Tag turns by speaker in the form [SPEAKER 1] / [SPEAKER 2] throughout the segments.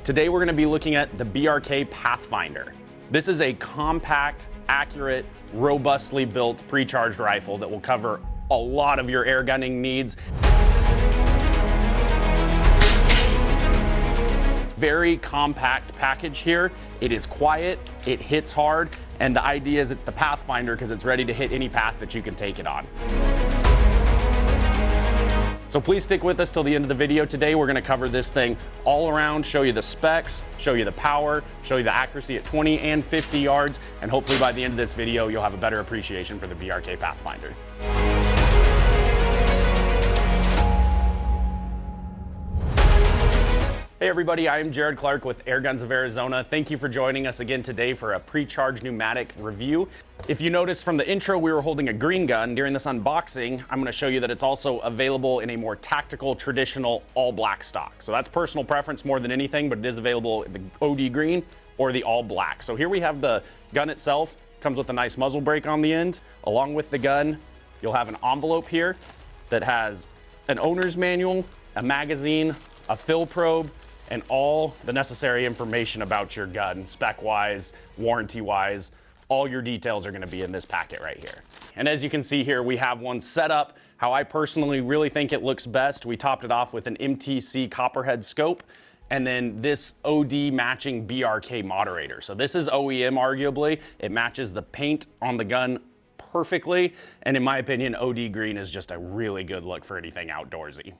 [SPEAKER 1] Today we're going to be looking at the BRK Pathfinder. This is a compact, accurate, robustly built pre-charged rifle that will cover a lot of your air gunning needs. Very compact package here. It is quiet, it hits hard, and the idea is it's the Pathfinder because it's ready to hit any path that you can take it on. So please stick with us till the end of the video. Today we're going to cover this thing all around, show you the specs, show you the power, show you the accuracy at 20 and 50 yards, and hopefully by the end of this video you'll have a better appreciation for the BRK Pathfinder. Hey everybody, I am Jared Clark with Airguns of Arizona. Thank you for joining us again today for a pre-charged pneumatic review. If you noticed from the intro, we were holding a green gun. During this unboxing, I'm going to show you that it's also available in a more tactical, traditional, all-black stock. So that's personal preference more than anything, but it is available in the OD green or the all-black. So here we have the gun itself. Comes with a nice muzzle brake on the end. Along with the gun, you'll have an envelope here that has an owner's manual, a magazine, a fill probe, and all the necessary information about your gun, spec-wise, warranty-wise. All your details are gonna be in this packet right here. And as you can see here, we have one set up how I personally really think it looks best. We topped it off with an MTC Copperhead scope, and then this OD matching BRK moderator. So this is OEM arguably. It matches the paint on the gun perfectly, and in my opinion, OD green is just a really good look for anything outdoorsy.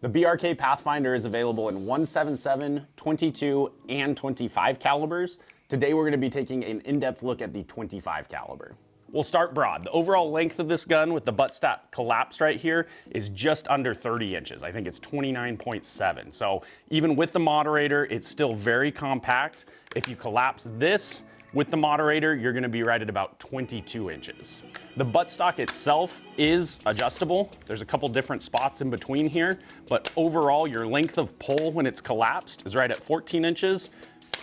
[SPEAKER 1] The BRK Pathfinder is available in 177, 22, and 25 calibers. Today we're going to be taking an in-depth look at the 25 caliber. We'll start broad. The overall length of this gun with the buttstock collapsed right here is just under 30 inches. I think it's 29.7. So even with the moderator, it's still very compact. If you collapse this with the moderator, you're going to be right at about 22 inches. The buttstock itself is adjustable. There's a couple different spots in between here, but overall your length of pull when it's collapsed is right at 14 inches.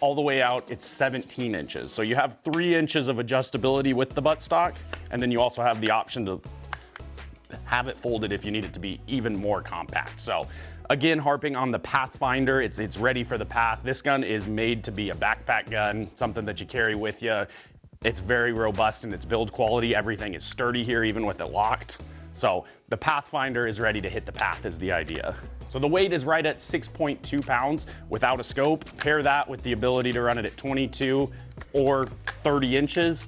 [SPEAKER 1] All the way out, it's 17 inches. So you have 3 inches of adjustability with the buttstock, and then you also have the option to have it folded if you need it to be even more compact. So again, harping on the Pathfinder, it's ready for the path. This gun is made to be a backpack gun, something that you carry with you. It's very robust in its build quality. Everything is sturdy here, even with it locked. So the Pathfinder is ready to hit the path is the idea. So the weight is right at 6.2 pounds without a scope. Pair that with the ability to run it at 22 or 30 inches.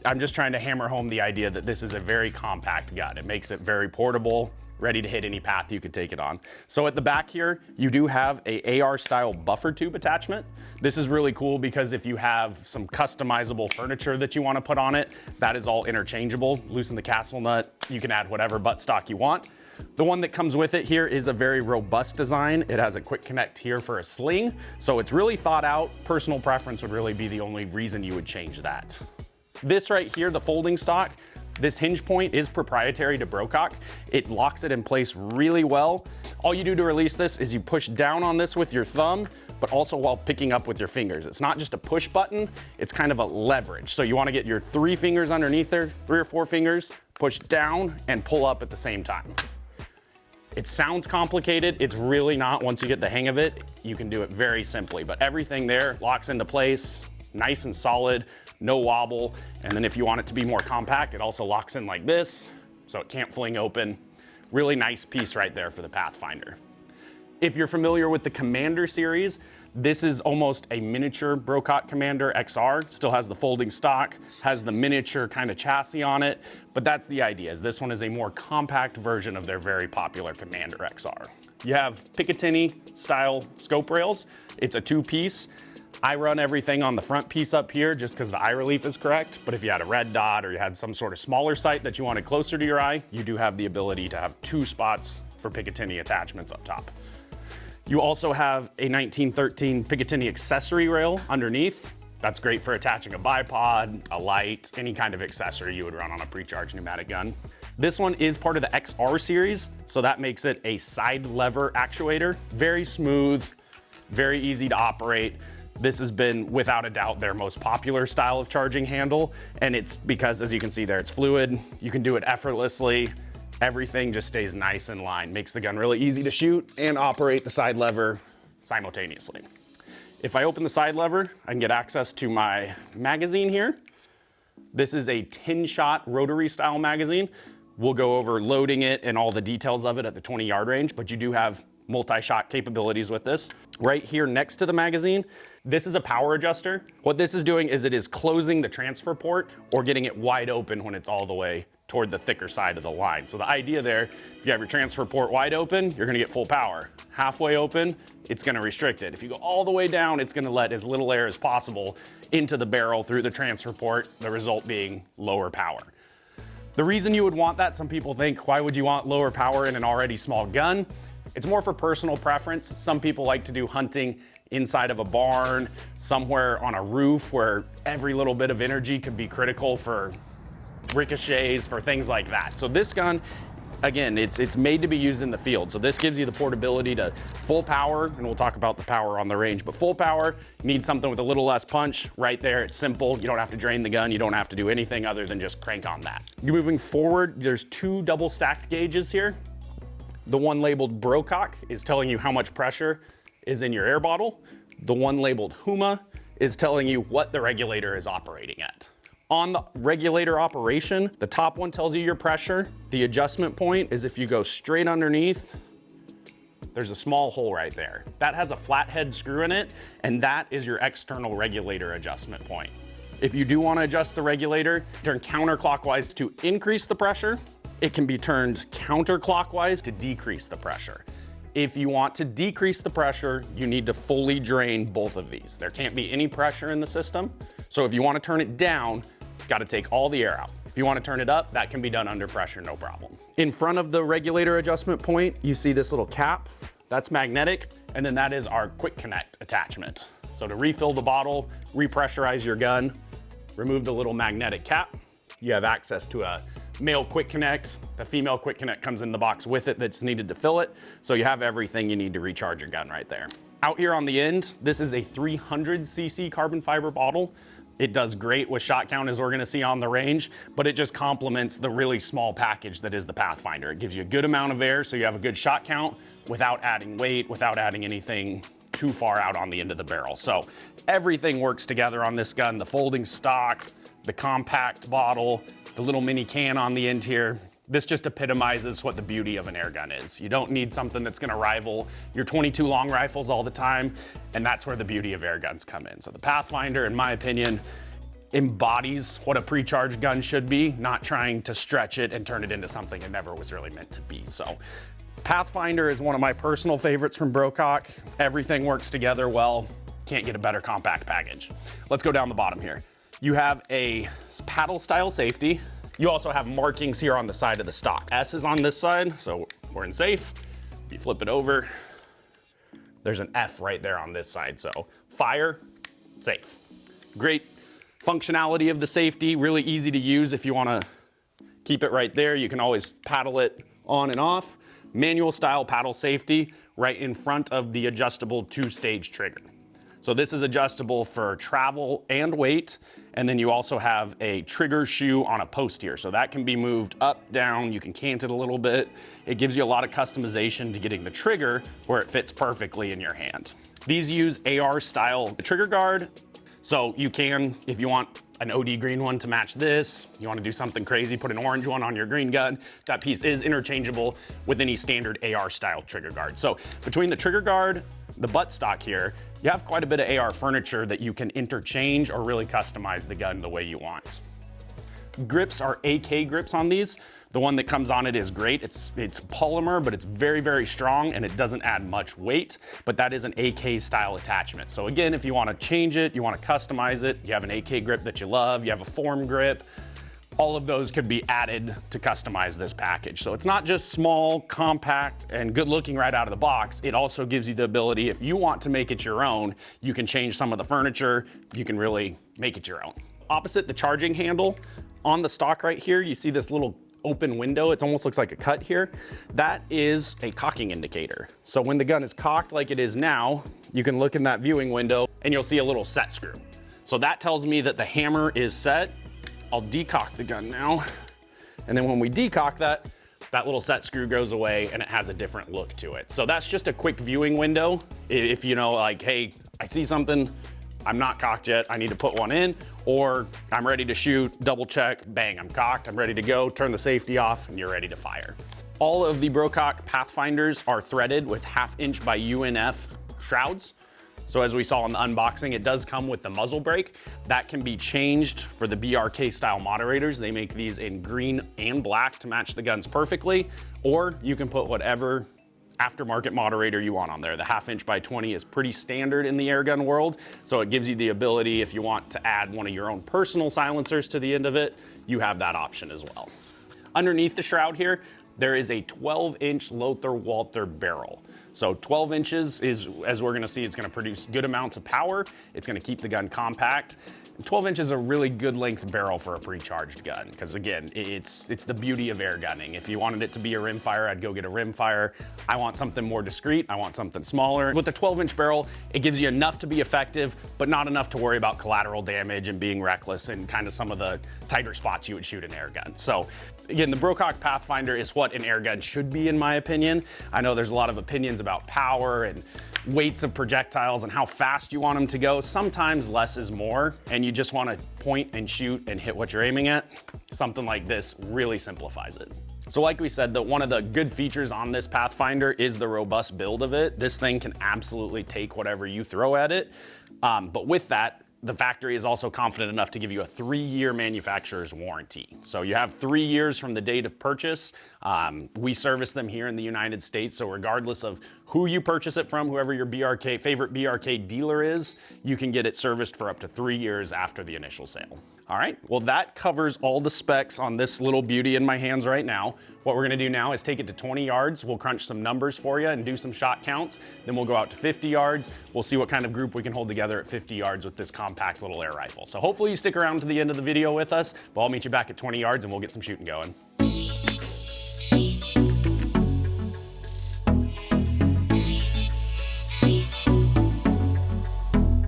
[SPEAKER 1] I'm just trying to hammer home the idea that this is a very compact gun. It makes it very portable, ready to hit any path you could take it on. So at the back here, you do have a AR style buffer tube attachment. This is really cool because if you have some customizable furniture that you want to put on it, that is all interchangeable. Loosen the castle nut, you can add whatever buttstock you want. The one that comes with it here is a very robust design. It has a quick connect here for a sling. So it's really thought out. Personal preference would really be the only reason you would change that. This right here, the folding stock, this hinge point is proprietary to Brocock. It locks it in place really well. All you do to release this is you push down on this with your thumb, but also while picking up with your fingers. It's not just a push button, it's kind of a leverage. So you wanna get your 3 fingers underneath there, 3 or 4 fingers, push down and pull up at the same time. It sounds complicated, it's really not. Once you get the hang of it, you can do it very simply, but everything there locks into place, nice and solid, no wobble. And then if you want it to be more compact, it also locks in like this, so it can't fling open. Really nice piece right there for the Pathfinder. If you're familiar with the Commander series, this is almost a miniature Brocock Commander XR. Still has the folding stock, has the miniature kind of chassis on it, but that's the idea, is this one is a more compact version of their very popular Commander XR. You have Picatinny style scope rails. It's a 2-piece. I run everything on the front piece up here just because the eye relief is correct, but if you had a red dot or you had some sort of smaller sight that you wanted closer to your eye, you do have the ability to have 2 spots for Picatinny attachments up top. You also have a 1913 Picatinny accessory rail underneath. That's great for attaching a bipod, a light, any kind of accessory you would run on a pre-charged pneumatic gun. This one is part of the XR series, so that makes it a side lever actuator. Very smooth, very easy to operate. This has been, without a doubt, their most popular style of charging handle, and it's because, as you can see there, it's fluid. You can do it effortlessly. Everything just stays nice in line, makes the gun really easy to shoot and operate the side lever simultaneously. If I open the side lever, I can get access to my magazine here. This is a 10-shot rotary style magazine. We'll go over loading it and all the details of it at the 20-yard range, but you do have multi-shot capabilities with this. Right here next to the magazine, this is a power adjuster. What this is doing is it is closing the transfer port or getting it wide open when it's all the way toward the thicker side of the line. So the idea there, if you have your transfer port wide open, you're gonna get full power. Halfway open, it's gonna restrict it. If you go all the way down, it's gonna let as little air as possible into the barrel through the transfer port, the result being lower power. The reason you would want that, some people think, why would you want lower power in an already small gun? It's more for personal preference. Some people like to do hunting inside of a barn, somewhere on a roof where every little bit of energy could be critical for ricochets, for things like that. So this gun, again, it's made to be used in the field. So this gives you the portability to full power, and we'll talk about the power on the range, but full power, you need something with a little less punch. Right there, it's simple. You don't have to drain the gun. You don't have to do anything other than just crank on that. You're moving forward, there's 2 double stacked gauges here. The one labeled BRK is telling you how much pressure is in your air bottle. The one labeled Huma is telling you what the regulator is operating at. On the regulator operation, the top one tells you your pressure. The adjustment point is if you go straight underneath, there's a small hole right there. That has a flathead screw in it, and that is your external regulator adjustment point. If you do want to adjust the regulator, turn counterclockwise to increase the pressure. It can be turned counterclockwise to decrease the pressure. If you want to decrease the pressure, you need to fully drain both of these. There can't be any pressure in the system. So if you want to turn it down, got to take all the air out. If you want to turn it up, that can be done under pressure, no problem. In front of the regulator adjustment point, you see this little cap. That's magnetic, and then that is our quick connect attachment. So to refill the bottle, repressurize your gun, remove the little magnetic cap, you have access to a male quick connect. The female quick connect comes in the box with it that's needed to fill it. So you have everything you need to recharge your gun right there. Out here on the end, this is a 300cc carbon fiber bottle. It does great with shot count, as we're gonna see on the range, but it just complements the really small package that is the Pathfinder. It gives you a good amount of air, so you have a good shot count without adding weight, without adding anything too far out on the end of the barrel. So everything works together on this gun. The folding stock, the compact bottle, the little mini can on the end here. This just epitomizes what the beauty of an air gun is. You don't need something that's gonna rival your 22 long rifles all the time, and that's where the beauty of air guns come in. So the Pathfinder, in my opinion, embodies what a pre-charged gun should be, not trying to stretch it and turn it into something it never was really meant to be. So Pathfinder is one of my personal favorites from BRK. Everything works together well. Can't get a better compact package. Let's go down the bottom here. You have a paddle style safety. You also have markings here on the side of the stock. S is on this side, so we're in safe. If you flip it over, there's an F right there on this side. So fire, safe. Great functionality of the safety, really easy to use if you wanna keep it right there. You can always paddle it on and off. Manual style paddle safety right in front of the adjustable 2-stage trigger. So this is adjustable for travel and weight. And then you also have a trigger shoe on a post here. So that can be moved up, down, you can cant it a little bit. It gives you a lot of customization to getting the trigger where it fits perfectly in your hand. These use AR style trigger guard. So you can, if you want an OD green one to match this, you want to do something crazy, put an orange one on your green gun. That piece is interchangeable with any standard AR style trigger guard. So between the trigger guard, the buttstock here, you have quite a bit of AR furniture that you can interchange or really customize the gun the way you want. Grips are AK grips on these. The one that comes on it is great. It's polymer, but it's very, very strong and it doesn't add much weight, but that is an AK style attachment. So again, if you want to change it, you want to customize it, you have an AK grip that you love, you have a form grip, all of those could be added to customize this package. So it's not just small, compact, and good looking right out of the box. It also gives you the ability, if you want to make it your own, you can change some of the furniture, you can really make it your own. Opposite the charging handle, on the stock right here, you see this little open window. It almost looks like a cut here. That is a cocking indicator. So when the gun is cocked like it is now, you can look in that viewing window and you'll see a little set screw. So that tells me that the hammer is set. I'll decock the gun now. And then when we decock that little set screw goes away and it has a different look to it. So that's just a quick viewing window. If you know, like, hey, I see something, I'm not cocked yet, I need to put one in, or I'm ready to shoot, double check, bang, I'm cocked, I'm ready to go, turn the safety off, and you're ready to fire. All of the BRK Pathfinders are threaded with 1/2 inch by UNF shrouds. So as we saw in the unboxing, it does come with the muzzle brake. That can be changed for the BRK style moderators. They make these in green and black to match the guns perfectly, or you can put whatever aftermarket moderator you want on there. The 1/2 inch by 20 is pretty standard in the airgun world, so it gives you the ability, if you want to add one of your own personal silencers to the end of it, you have that option as well. Underneath the shroud here, there is a 12-inch Lothar Walther barrel. So 12 inches is, as we're gonna see, it's gonna produce good amounts of power. It's gonna keep the gun compact. 12 inches is a really good length barrel for a pre-charged gun, because again, it's the beauty of air gunning. If you wanted it to be a rimfire, I'd go get a rimfire. I want something more discreet, I want something smaller. With the 12-inch barrel, it gives you enough to be effective, but not enough to worry about collateral damage and being reckless in kind of some of the tighter spots you would shoot an air gun. So again, the BRK Pathfinder is what an air gun should be, in my opinion. I know there's a lot of opinions about power and weights of projectiles and how fast you want them to go. Sometimes less is more, and you just want to point and shoot and hit what you're aiming at. Something like this really simplifies it. So like we said, one of the good features on this Pathfinder is the robust build of it. This thing can absolutely take whatever you throw at it. But with that, the factory is also confident enough to give you a 3-year manufacturer's warranty. So you have 3 years from the date of purchase. We service them here in the United States, so regardless of who you purchase it from, whoever your favorite BRK dealer is, you can get it serviced for up to 3 years after the initial sale. All right, well that covers all the specs on this little beauty in my hands right now. What we're gonna do now is take it to 20 yards. We'll crunch some numbers for you and do some shot counts. Then we'll go out to 50 yards. We'll see what kind of group we can hold together at 50 yards with this compact little air rifle. So hopefully you stick around to the end of the video with us, but I'll meet you back at 20 yards and we'll get some shooting going.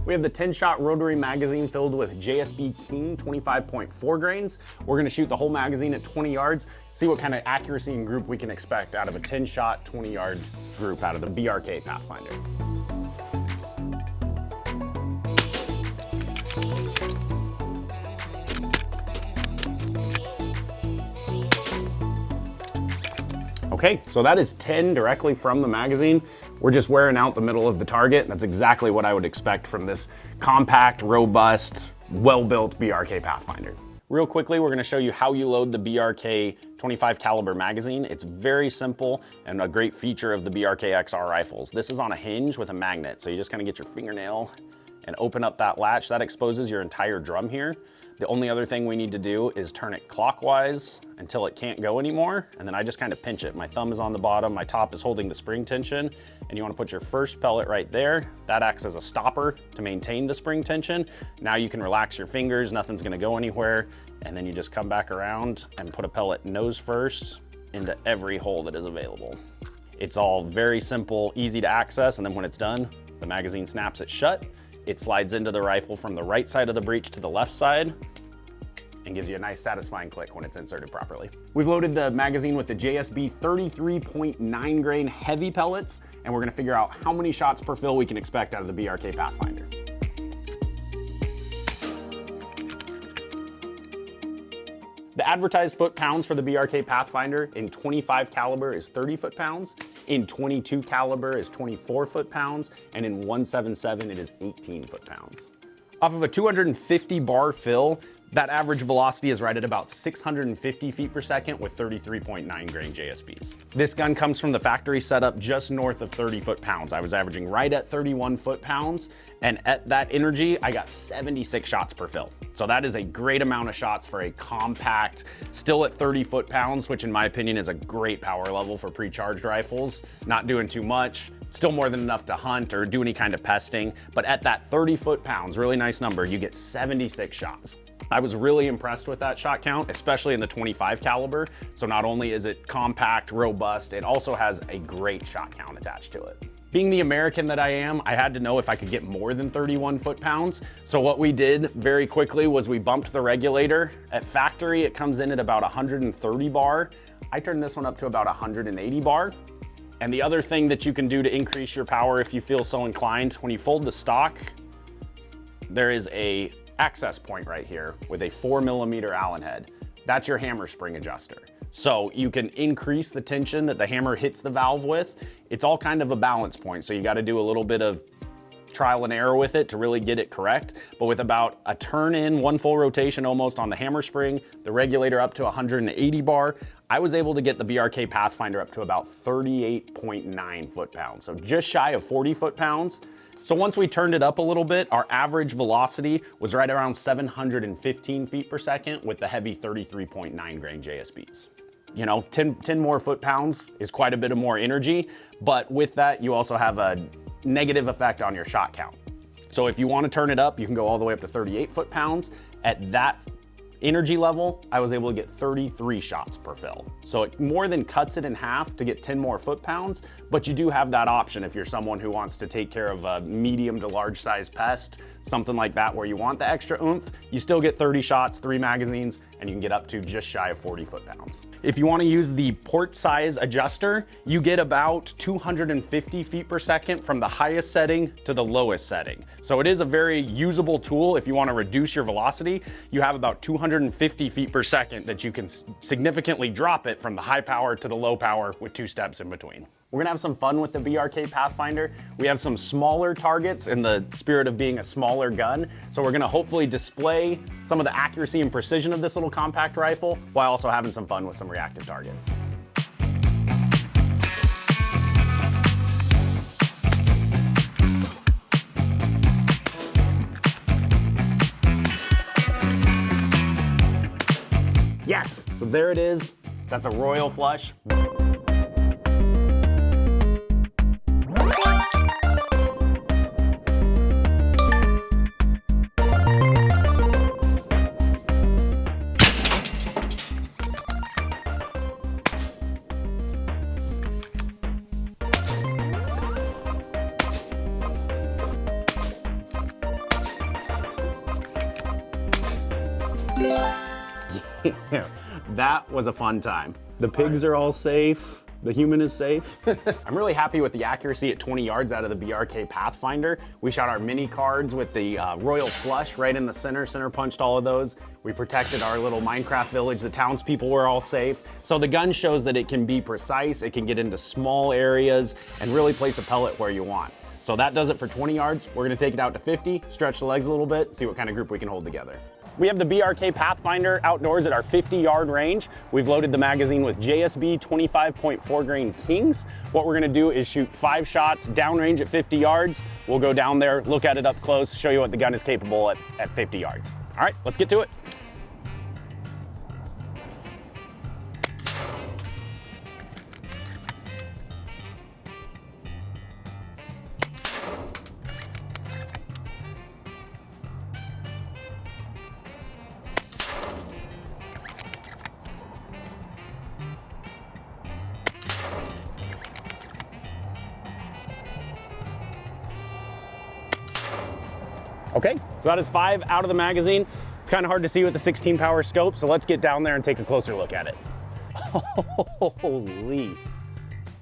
[SPEAKER 1] We have the 10-shot rotary magazine filled with JSB King 25.4 grains. We're gonna shoot the whole magazine at 20 yards, see what kind of accuracy and group we can expect out of a 10-shot, 20-yard group out of the BRK Pathfinder. Okay, so that is 10 directly from the magazine. We're just wearing out the middle of the target. That's exactly what I would expect from this compact, robust, well-built BRK Pathfinder. Real quickly, we're gonna show you how you load the BRK 25 caliber magazine. It's very simple and a great feature of the BRK XR rifles. This is on a hinge with a magnet, so you just kind of get your fingernail and open up that latch. That exposes your entire drum here. The only other thing we need to do is turn it clockwise until it can't go anymore, and then I just kind of pinch it. My thumb is on the bottom, my top is holding the spring tension, and you want to put your first pellet right there. That acts as a stopper to maintain the spring tension. Now you can relax your fingers, nothing's gonna go anywhere, and then you just come back around and put a pellet nose first into every hole that is available. It's all very simple, easy to access, and then when it's done, the magazine snaps it shut. It slides into the rifle from the right side of the breech to the left side and gives you a nice satisfying click when it's inserted properly. We've loaded the magazine with the JSB 33.9 grain heavy pellets, and we're gonna figure out how many shots per fill we can expect out of the BRK Pathfinder. The advertised foot-pounds for the BRK Pathfinder in 25 caliber is 30 foot-pounds, in 22 caliber is 24 foot-pounds, and in 177 it is 18 foot-pounds. Off of a 250 bar fill, that average velocity is right at about 650 feet per second with 33.9 grain JSBs. This gun comes from the factory setup just north of 30 foot-pounds. I was averaging right at 31 foot-pounds, and at that energy, I got 76 shots per fill. So that is a great amount of shots for a compact, still at 30 foot-pounds, which in my opinion is a great power level for pre-charged rifles. Not doing too much, still more than enough to hunt or do any kind of pesting, but at that 30 foot-pounds, really nice number, you get 76 shots. I was really impressed with that shot count, especially in the 25 caliber. So not only is it compact, robust, it also has a great shot count attached to it. Being the American that I am, I had to know if I could get more than 31 foot-pounds. So what we did very quickly was we bumped the regulator. At factory, it comes in at about 130 bar. I turned this one up to about 180 bar. And the other thing that you can do to increase your power if you feel so inclined, when you fold the stock, there is a access point right here with a 4mm Allen head. That's your hammer spring adjuster. So you can increase the tension that the hammer hits the valve with. It's all kind of a balance point, so you got to do a little bit of trial and error with it to really get it correct. But with about a turn in, one full rotation almost on the hammer spring, the regulator up to 180 bar, I was able to get the BRK Pathfinder up to about 38.9 foot-pounds. So just shy of 40 foot-pounds. So once we turned it up a little bit, our average velocity was right around 715 feet per second with the heavy 33.9 grain JSBs. You know, 10 more foot-pounds is quite a bit of more energy, but with that, you also have a negative effect on your shot count. So if you want to turn it up, you can go all the way up to 38 foot-pounds. At that energy level, I was able to get 33 shots per fill. So it more than cuts it in half to get 10 more foot-pounds, but you do have that option if you're someone who wants to take care of a medium to large size pest, something like that where you want the extra oomph, you still get 30 shots, 3 magazines, and you can get up to just shy of 40 foot-pounds. If you want to use the port size adjuster, you get about 250 feet per second from the highest setting to the lowest setting. So it is a very usable tool if you want to reduce your velocity. You have about 250 feet per second that you can significantly drop it from the high power to the low power with 2 steps in between. We're gonna have some fun with the BRK Pathfinder. We have some smaller targets in the spirit of being a smaller gun. So we're gonna hopefully display some of the accuracy and precision of this little compact rifle while also having some fun with some reactive targets. Yes, so there it is. That's a royal flush. That was a fun time. The pigs are all safe. The human is safe. I'm really happy with the accuracy at 20 yards out of the BRK Pathfinder. We shot our mini cards with the Royal Flush right in the center punched all of those. We protected our little Minecraft village. The townspeople were all safe. So the gun shows that it can be precise, it can get into small areas and really place a pellet where you want. So that does it for 20 yards. We're gonna take it out to 50, stretch the legs a little bit, see what kind of group we can hold together. We have the BRK Pathfinder outdoors at our 50-yard range. We've loaded the magazine with JSB 25.4 grain Kings. What we're gonna do is shoot 5 shots downrange at 50 yards. We'll go down there, look at it up close, show you what the gun is capable at 50 yards. All right, let's get to it. Okay, so that is 5 out of the magazine. It's kind of hard to see with the 16 power scope, so let's get down there and take a closer look at it. Holy.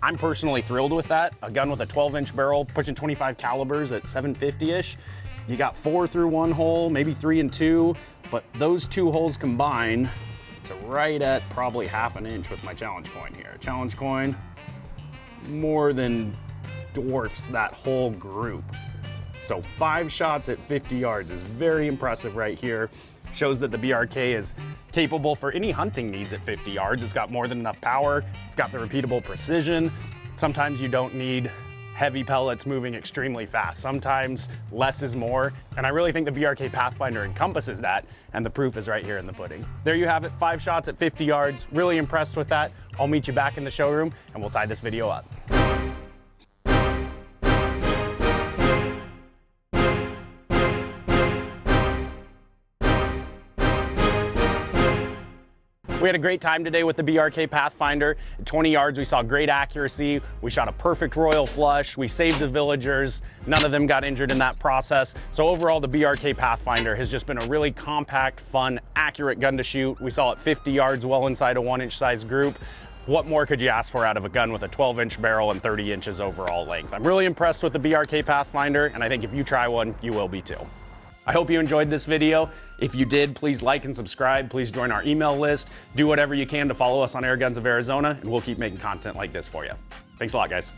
[SPEAKER 1] I'm personally thrilled with that. A gun with a 12-inch barrel, pushing 25 calibers at 750-ish. You got 4 through 1 hole, maybe 3 and 2, but those 2 holes combine to right at probably ½ an inch with my challenge coin here. Challenge coin more than dwarfs that whole group. So 5 shots at 50 yards is very impressive right here. Shows that the BRK is capable for any hunting needs at 50 yards. It's got more than enough power. It's got the repeatable precision. Sometimes you don't need heavy pellets moving extremely fast. Sometimes less is more. And I really think the BRK Pathfinder encompasses that, and the proof is right here in the pudding. There you have it, 5 shots at 50 yards. Really impressed with that. I'll meet you back in the showroom and we'll tie this video up. We had a great time today with the BRK Pathfinder. At 20 yards, we saw great accuracy. We shot a perfect royal flush. We saved the villagers. None of them got injured in that process. So overall, the BRK Pathfinder has just been a really compact, fun, accurate gun to shoot. We saw it 50 yards well inside a 1-inch size group. What more could you ask for out of a gun with a 12-inch barrel and 30 inches overall length? I'm really impressed with the BRK Pathfinder, and I think if you try one, you will be too. I hope you enjoyed this video. If you did, please like and subscribe. Please join our email list. Do whatever you can to follow us on Airguns of Arizona, and we'll keep making content like this for you. Thanks a lot, guys.